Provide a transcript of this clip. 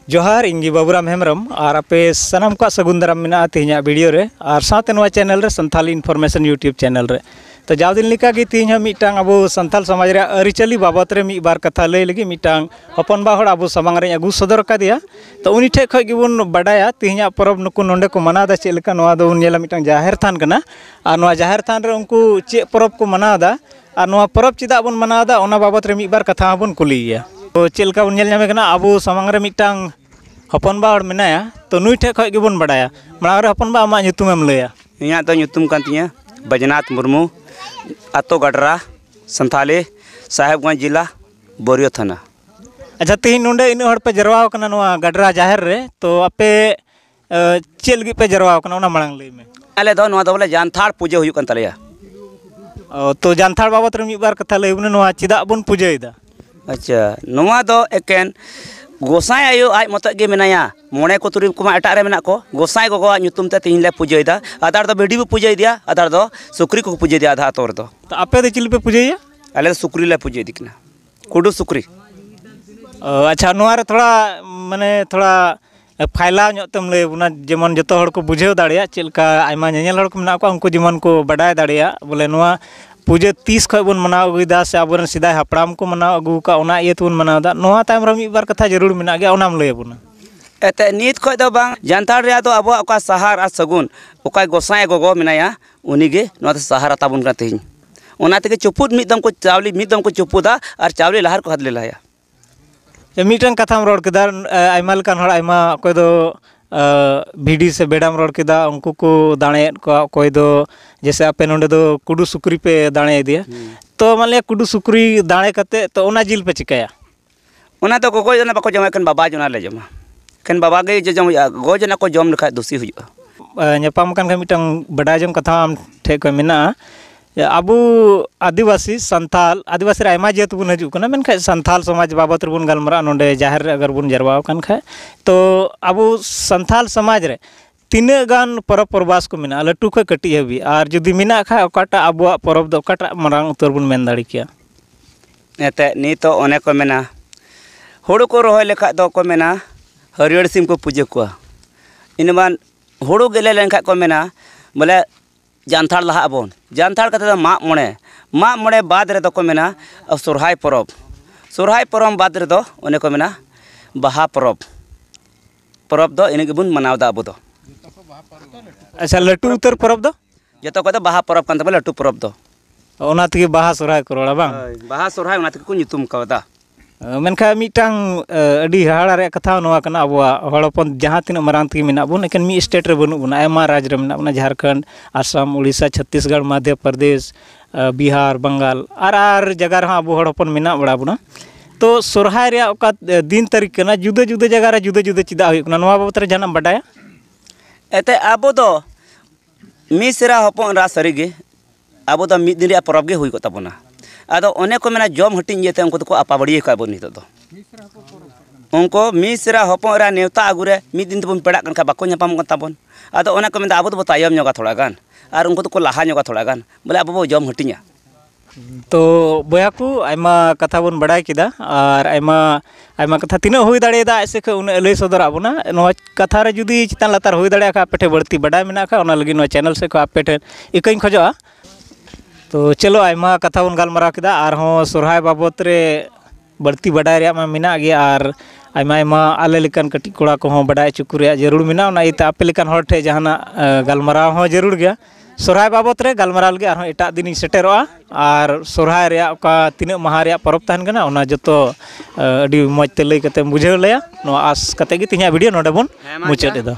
जोहार इंगी बाबूराम हेमरम और आपे सनम का सगुन दाराम मेना तेहना वीडियो रे और साथ नवा चैनल रे संथाली इन्फॉर्मेशन यूट्यूब चैनल रे तो जाव दिन लिका गी तेहना मिटांग अबो संथाल समाज रे अरिचली बाबत रे मी बार कथा लय लगी मिटांग हपन बा हड़ अबो सामांग रे अगु सदर कादिया तो उनी ठे खय गिबुन बडाया तेहना परब नुकु नोंडे को मनादा चेक लेका नवा दो नेला मिटांग जाहेर थान कना और नवा जाहेर थान रे उनको चे परब को मनादा और नवा परब चिदा बन मनादा ओना बाबत रे मी बार कथा बन कुलिया तो चेक लेका उन नेल नामे कना अबो सामांग रे मिटांग हपन बा हड़ मेनाया तो नुई ठे खय गिबुन बडाया मांग रे हपन बा आमा nyutumem लया इया तो nyutum kan tinya Bajnath Murmu आतो गडरा संथाली साहेबगंज जिला बोरियो थाना। अच्छा तीन नोंडे इन हड़ पे जरवा कना नवा गडरा जाहेर रे तो आपे चेल लगी पे जरवा कना ओना मांग लई में आले दो नवा दो बोले जानथाड़ पूजा हुयुक कन तलेया तो जानथाड़ बाबत रे मी बार कथा लई बने नवा चिदा बन पूजायदा। अच्छा नवा दो एकेन गोसाई आयो आज मत गे मेनाया मोणे को तुरी कुमा एटा रे मेना को गोसाई गोगो nyutum ते तीन ले पूजायदा आधार दो बेडी भी पूजाय दिया आधार दो सुक्री को पूजाय दिया आधा तोर दो तो आपे दे चिल पे पूजाया आले सुक्री ले पूजाय दिकना कुडू सुक्री। अच्छा नवा रे थोड़ा माने थोड़ा फायला तम लय बुना जेमन जतो हड़ को बुझेव दाड़िया चेलका आयमा नेनेल हड़ को मेना को उनको जेमन को बडाय दाड़िया बोले नवा पूजा 30 खय बन मनाव अगुदा से आबरन सिदाय हापड़ाम को मनाव अगु का ओना इये तुन मनावदा नवा तायम रे मी बार कथा जरूर मेना गया ओनाम लय बुना एते नीत खय दो बांग जानथाड़ रे दो अब ओका सहार आ सगुन ओका गोसाई गोगो मेनाया उनीगे नवा सहारा ताबुन का तेहिं ओना तेगे चुपुद मिदम को चावली मिदम को चुपुदा और चावली लहर को हदले लाया मीटन कथाम रोड केदा आयमा लकान हड़ आयमा कोई दो भिडी से बेडाम रोड केदा उनको को दाणे को कोई दो जैसे आपे नोंडे दो कुडू सुक्री पे दाणे दिया तो मान लिया कुडू सुक्री दाणे कते तो ओना जिल पे चिकाया ओना तो गोगो जना बाको जमा कन बाबा जना ले जमा कन बाबा गे जम गो जना को जम लखा दोषी हुआ नेपाम कन मिटंग बडा जम कथा आम ठे को मेना अबू आदिवासी संथाल आदिवासी आयमा जेत बुन हजू कना मेनखा संथाल समाज बाबत बुन गलमरा नोंडे जाहेर अगर बुन जरवा कन खा तो अबू संथाल समाज रे तीना गान परब परबास को मेना लटू खय कटी हबी और जुदी मेना खा ओकाटा अबुआ परब दो ओकाटा मरांग उतर बुन मेन दाड़ी किया एते नी तो ओने को मेना हुड़ू को रोहय लेखा दो को मेना हरियर सिम को पूजा को इनबान हुड़ू गेले लेन खा को मेना बोले जानथाड़ लहा अबोन जानथाड़ कते दो माग मोणे बाद रे दो को मेना सोरहाय परब बाद रे दो ओने को मेना बाहा परब दो इने के बुन मनावदा अबो दो। अच्छा लटू उतर परब दो जतो को दो बाहा परब कान तबे लटू परब दो ओना तगे बाहा सोरहाय करोड़ा बांग बाहा सोरहाय ओना तके को nyutum कवदा मेनखा मिटांग अडी हाड़ा रे कथा नवा कना अबुआ हड़पन जहाँ तीन मारांग तगे मेना बुन एकेन मी स्टेट रे बनु बुना आयमा राज्य रे मेना बुना झारखंड आसाम उड़ीसा छत्तीसगढ़ मध्य प्रदेश बिहार बंगाल आर जगह रे अबु हड़पन मेना बड़ा बुना तो सोरहाय रे ओका दिन तारीख कना जुदा जुदा जगह रे जुदा जुदा चिदा हुई कना नवा बाबत रे जाना बडाया एते अबो दो मिसरा हपन रा सरीगे अबो दो मिद दिन रे परब गे हुई को ताबोना आदो ओने को मेना जम हटिन जेते उनको को आपा बड़ी का बन नितो दो उनको मिसरा हपन रा नेवता आगुरे मिद दिन तबन पेड़ा कन का बाको न्यापाम कन ताबन आदो ओने को मेना अबो दो तायम न्योगा थोड़ा गान और उनको को लाहा न्योगा थोड़ा गान बोले अबो जम हटिnya तो बया को आयमा कथा बन बडाय किदा और आयमा कथा तीना हुई दाड़ेदा ऐसे के उन लय सदर आबोना नवा कथा रे जुदी चितान लतार हुई दाड़े का पेठे बढ़ती बडाय मेना का ओना लगी नो चैनल से को आपेठे इकइन खजोआ तो चलो आयमा कथा बन गलमरा किदा और हो सोरहाय बाबत रे बढ़ती बडाय रे मा मेना गया और आयमा आयमा आले लेकन कटी कोड़ा को हो बडाय चुकु रे जरूर मेना ओना इते आपे लेकन हर ठे जहाना गलमरा हो जरूर गया सोरहाय बाबत रे गलमराल गे और एटा दिन सेटेरोआ और सोरहाय रे ओका तीना माहा रे परब तहन कना ओना जतो अडी मज ते लय कते बुझेव लया नो आस कते गे तिना वीडियो नोडे बन मुचाद एदा।